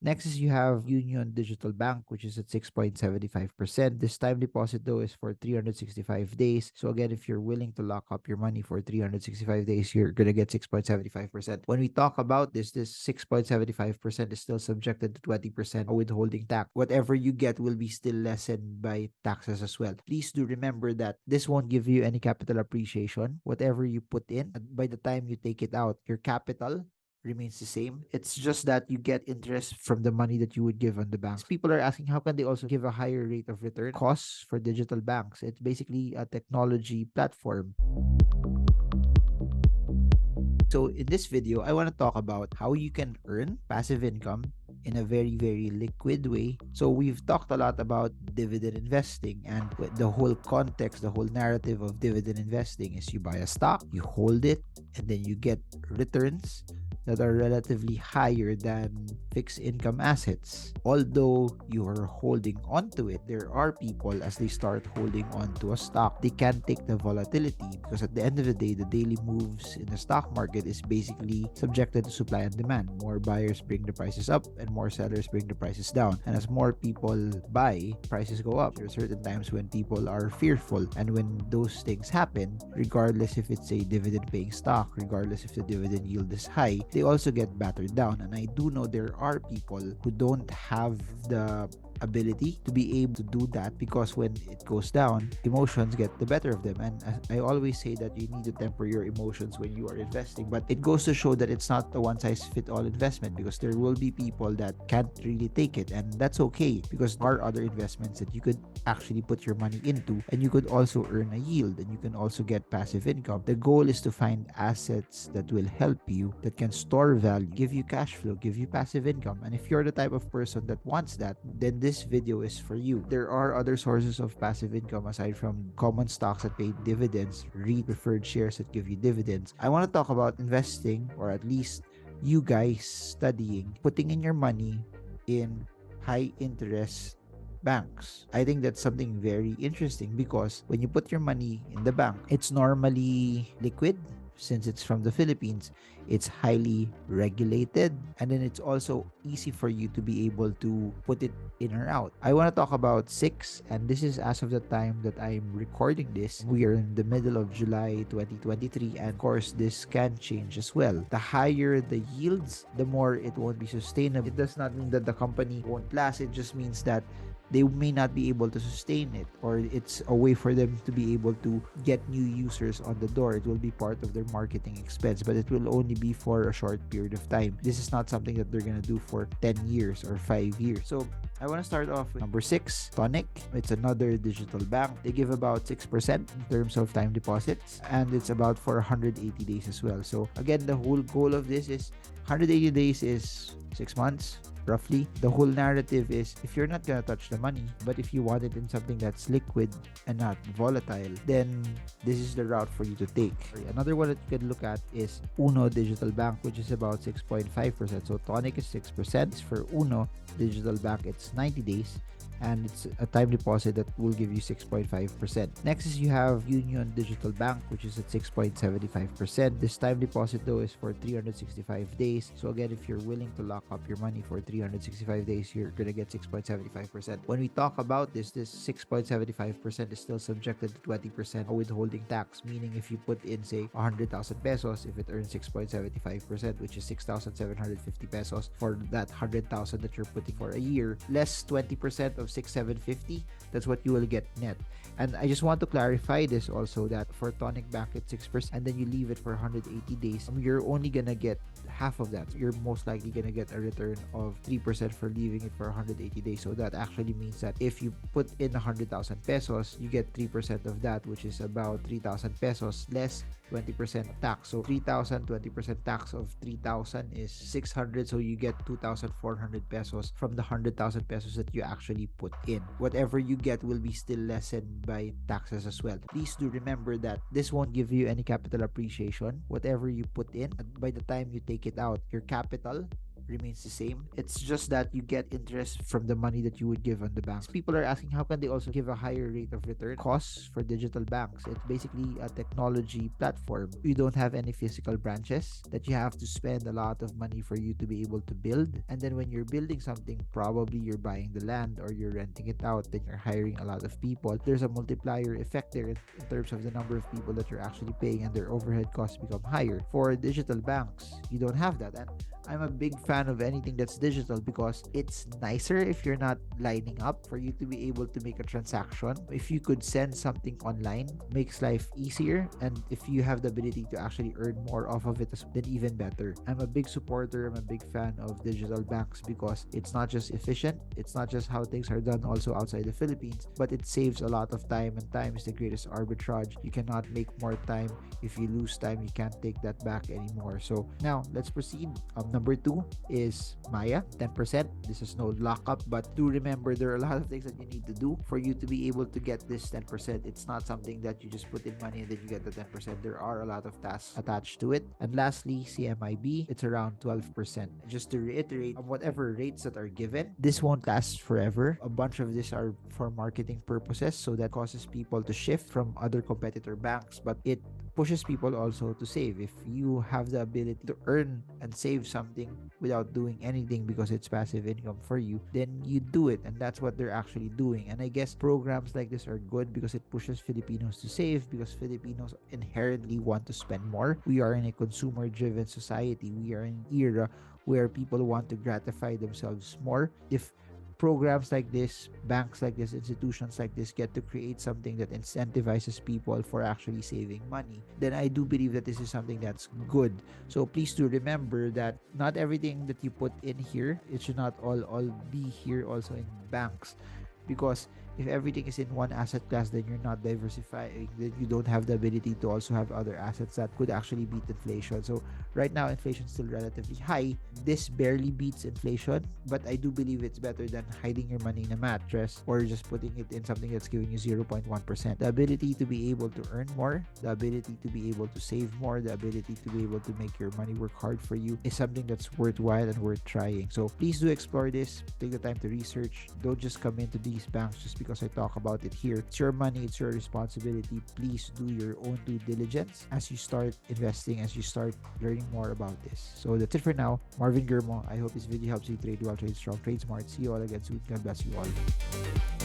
Next is you have Union Digital Bank, which is at 6.75%. This time deposit though is for 365 days. So again, if you're willing to lock up your money for 365 days, you're going to get 6.75%. When we talk about this 6.75% is still subjected to 20% withholding tax. Whatever you get will be still lessened by taxes as well. Please do remember that this won't give you any capital appreciation. Whatever you put in, by the time you take it out, your capital remains the same. It's just that you get interest from the money that you would give on the banks. People are asking how can they also give a higher rate of return? Costs for digital banks. It's basically a technology platform. So in this video, I want to talk about how you can earn passive income in a very, very liquid way. So we've talked a lot about dividend investing, and the whole context, the whole narrative of dividend investing is you buy a stock, you hold it, and then you get returns that are relatively higher than fixed income assets. Although you are holding onto it, there are people as they start holding onto a stock, they can't take the volatility because at the end of the day, the daily moves in the stock market is basically subjected to supply and demand. More buyers bring the prices up and more sellers bring the prices down. And as more people buy, prices go up. There are certain times when people are fearful, and when those things happen, regardless if it's a dividend paying stock, regardless if the dividend yield is high, they also get battered down. And I do know there are people who don't have the ability to be able to do that because when it goes down, emotions get the better of them. And I always say that you need to temper your emotions when you are investing, but it goes to show that it's not a one size fit all investment because there will be people that can't really take it, and that's okay because there are other investments that you could actually put your money into and you could also earn a yield and you can also get passive income. The goal is to find assets that will help you, that can store value, give you cash flow, give you passive income. And if you're the type of person that wants that, then this video is for you. There are other sources of passive income aside from common stocks that pay dividends, REIT preferred shares that give you dividends. I want to talk about investing, or at least you guys studying, putting in your money in high interest banks. I think that's something very interesting because when you put your money in the bank, it's normally liquid. Since it's from the Philippines, it's highly regulated, and then it's also easy for you to be able to put it in or out. I want to talk about six, and this is as of the time that I'm recording this. We are in the middle of July 2023, and of course, this can change as well. The higher the yields, the more it won't be sustainable. It does not mean that the company won't last, it just means that they may not be able to sustain it, or it's a way for them to be able to get new users on the door. It will be part of their marketing expense, but it will only be for a short period of time. This is not something that they're gonna do for 10 years or 5 years. So I want to start off with number 6, Tonic. It's another digital bank. They give about 6% in terms of time deposits, and it's about for 180 days as well. So again, the whole goal of this is 180 days is 6 months roughly. The whole narrative is if you're not gonna touch the money, but if you want it in something that's liquid and not volatile, then this is the route for you to take. Another one that you can look at is Uno Digital Bank, which is about 6.5%. So Tonic is 6%. For Uno Digital Bank, it's 90 days. And it's a time deposit that will give you 6.5%. Next is you have Union Digital Bank, which is at 6.75%. This time deposit though is for 365 days. So again, if you're willing to lock up your money for 365 days, you're gonna get 6.75%. When we talk about this 6.75% is still subjected to 20% withholding tax, meaning if you put in say 100,000 pesos, if it earns 6.75%, which is 6,750 pesos for that 100,000 that you're putting for a year, less 20% of 6,750, that's what you will get net. And I just want to clarify this also, that for Tonic Bank it's 6% and then you leave it for 180 days, you're only gonna get half of that. So you're most likely gonna get a return of 3% for leaving it for 180 days. So that actually means that if you put in 100,000 pesos, you get 3% of that, which is about 3,000 pesos less 20% tax. So 3,000, 20% tax of 3,000 is 600. So you get 2,400 pesos from the 100,000 pesos that you actually put in. Whatever you get will be still lessened by taxes as well. Please do remember that this won't give you any capital appreciation. Whatever you put in, by the time you take it out, your capital remains the same. It's just that you get interest from the money that you would give on the banks. People are asking how can they also give a higher rate of return? Costs for digital banks. It's basically a technology platform. You don't have any physical branches that you have to spend a lot of money for you to be able to build. And then when you're building something, probably you're buying the land or you're renting it out, then you're hiring a lot of people. There's a multiplier effect there in terms of the number of people that you're actually paying, and their overhead costs become higher. For digital banks, you don't have that. And I'm a big fan of anything that's digital because it's nicer if you're not lining up for you to be able to make a transaction. If you could send something online, makes life easier. And if you have the ability to actually earn more off of it, then even better. I'm a big supporter, I'm a big fan of digital banks because it's not just efficient, it's not just how things are done also outside the Philippines, but it saves a lot of time, and time is the greatest arbitrage. You cannot make more time. If you lose time, you can't take that back anymore. So now let's proceed. Number 2 is Maya, 10%. This is no lockup, but do remember there are a lot of things that you need to do for you to be able to get this 10%. It's not something that you just put in money and then you get the 10%. There are a lot of tasks attached to it. And lastly, CMIB, it's around 12%. Just to reiterate, whatever rates that are given, this won't last forever. A bunch of this are for marketing purposes, so that causes people to shift from other competitor banks, but it pushes people also to save. If you have the ability to earn and save something without doing anything because it's passive income for you, then you do it, and that's what they're actually doing. And I guess programs like this are good because it pushes Filipinos to save, because Filipinos inherently want to spend more. We are in a consumer-driven society. We are in an era where people want to gratify themselves more. If programs like this, banks like this, institutions like this get to create something that incentivizes people for actually saving money, then I do believe that this is something that's good. So please do remember that not everything that you put in here, it should not all be here also in banks, because if everything is in one asset class, then you're not diversifying, then you don't have the ability to also have other assets that could actually beat inflation. So right now, inflation is still relatively high. This barely beats inflation, but I do believe it's better than hiding your money in a mattress or just putting it in something that's giving you 0.1%. The ability to be able to earn more, the ability to be able to save more, the ability to be able to make your money work hard for you is something that's worthwhile and worth trying. So please do explore this. Take the time to research. Don't just come into these banks just because I talk about it here. It's your money, it's your responsibility. Please do your own due diligence as you start investing, as you start learning more about this. So that's it for now. Marvin Germo. I hope this video helps you trade well, trade strong, trade smart. See you all again soon. God bless you all.